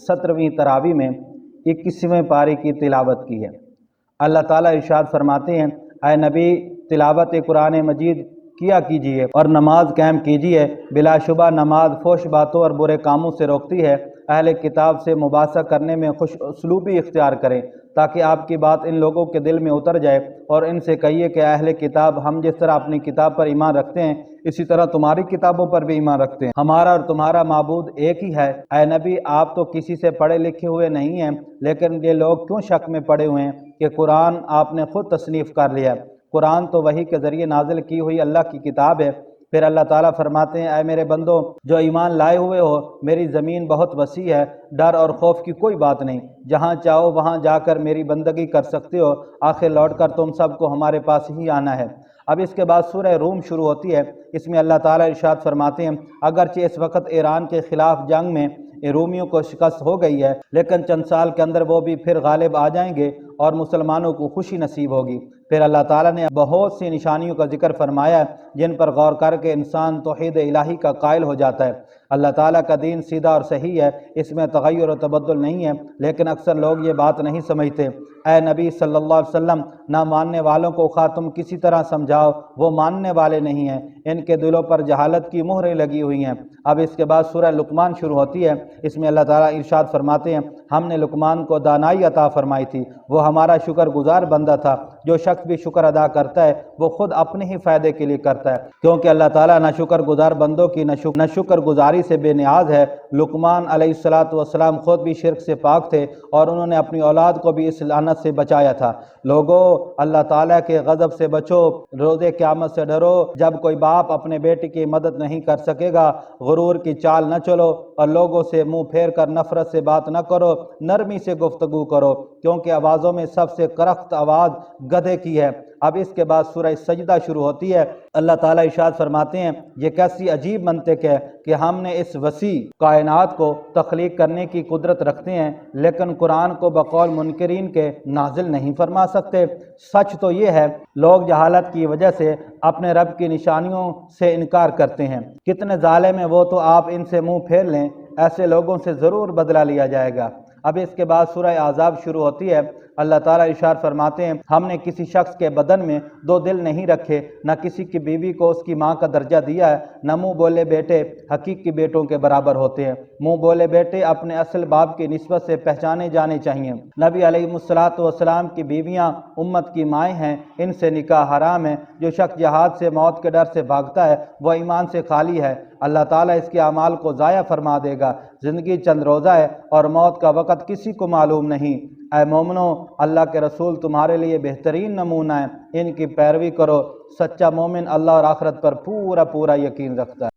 17ਵੀं तरावी में 21वें पारे की तिलावत की है। अल्लाह ताला इरशाद फरमाते हैं, ऐ नबी तिलावत कुरान मजीद किया कीजिए और नमाज कायम कीजिए। बिलाशुबा नमाज फोश बातों और बुरे कामों से रोकती है। अहले किताब से मुबासा करने में खुश उसलूबी इख्तियार करें ताकि आपकी बात इन लोगों के दिल में उतर जाए, और इनसे कहिए कि अहले किताब, हम जिस तरह अपनी किताब पर ईमान रखते हैं इसी तरह तुम्हारी किताबों पर भी ईमान रखते हैं। हमारा और तुम्हारा माबूद एक ही है। ऐ नबी, आप तो किसी से पढ़े लिखे हुए नहीं हैं, लेकिन ये लोग क्यों शक में पड़े हुए हैं कि कुरान आपने खुद तसनीफ़ कर लिया। कुरान तो वही के ज़रिए नाजिल की हुई अल्लाह की किताब है। फिर अल्लाह ताला फरमाते हैं, ऐ मेरे बंदो जो ईमान लाए हुए हो, मेरी ज़मीन बहुत वसी है, डर और खौफ की कोई बात नहीं। जहाँ चाहो वहाँ जाकर मेरी बंदगी कर सकते हो, आखिर लौटकर तुम सबको हमारे पास ही आना है। अब इसके बाद सूरह रूम शुरू होती है। इसमें अल्लाह ताला इरशाद फरमाते हैं, अगरचे इस वक्त ईरान के ख़िलाफ़ जंग में रोमियों को शिकस्त हो गई है, लेकिन चंद साल के अंदर वो भी फिर गालिब आ जाएंगे और मुसलमानों को खुशी नसीब होगी। फिर अल्लाह ताला ने बहुत सी निशानियों का जिक्र फरमाया जिन पर गौर करके इंसान तौहीद इलाही का कायल हो जाता है। अल्लाह ताला का दीन सीधा और सही है, इसमें तगय्युर और तबद्दुल नहीं है, लेकिन अक्सर लोग ये बात नहीं समझते। ऐ नबी सल्लल्लाहु अलैहि वसल्लम, ना मानने वालों को खा तुम किसी तरह समझाओ, वो मानने वाले नहीं हैं, इनके दिलों पर जहालत की मोहरें लगी हुई हैं। अब इसके बाद सूरह लुकमान शुरू होती है। इसमें अल्लाह ताला इरशाद फरमाते हैं, हमने लुकमान को दानाई अता फरमाई थी, वो हमारा शुक्रगुजार बंदा था। जो शख्स भी शुक्र अदा करता है वो खुद अपने ही फ़ायदे के लिए करता है, क्योंकि अल्लाह ताला न शुक्रगुजार बंदों की न शुक्रगुजारी से बेनियाज है। लुकमान अलैहिस्सलातु वस्सलाम खुद भी शिर्क से पाक थे और उन्होंने अपनी औलाद को भी इस लानत से बचाया था। लोगों, अल्लाह ताला के गज़ब से बचो, रोज़े क़यामत से डरो। जब कोई बाप अपने बेटे की मदद नहीं कर सकेगा, गुरूर की चाल न चलो और लोगों से मुंह फेर कर नफरत से बात न करो, नरमी से गुफ्तगू करो, क्योंकि आवाज़ों में सबसे करख्त आवाज़ गधे की है। अब इसके बाद सूरह सजदा शुरू होती है। अल्लाह ताला इरशाद फरमाते हैं, ये कैसी अजीब मंतिक है कि हमने इस वसी कायनात को तख्लीक करने की कुदरत रखते हैं, लेकिन कुरान को बकौल मुनकरीन के नाजिल नहीं फरमा सकते। सच तो ये है, लोग जहालत की वजह से अपने रब की निशानियों से इनकार करते हैं। कितने जालिम हैं वो, तो आप इनसे मुंह फेर लें, ऐसे लोगों से ज़रूर बदला लिया जाएगा। अब इसके बाद सूरह आज़ाब शुरू होती है। अल्लाह ताला इरशाद फरमाते हैं, हमने किसी शख्स के बदन में दो दिल नहीं रखे, न किसी की बीवी को उसकी माँ का दर्जा दिया है, न मुँह बोले बेटे हकीकी बेटों के बराबर होते हैं। मुँह बोले बेटे अपने असल बाप की निस्बत से पहचाने जाने चाहिए। नबी अलैहिस्सलातु वस्सलाम की बीवियाँ उम्मत की माएँ हैं, इनसे निकाह हराम है। जो शख्स जहाद से मौत के डर से भागता है वह ईमान से खाली है, अल्लाह ताला इसके अमाल को ज़ाया फरमा देगा। ज़िंदगी चंद रोज़ा है और मौत का वक़्त किसी को मालूम नहीं। ऐ मोमिनो, अल्लाह के रसूल तुम्हारे लिए बेहतरीन नमूना है, इनकी पैरवी करो। सच्चा मोमिन अल्लाह और आखिरत पर पूरा पूरा यकीन रखता है।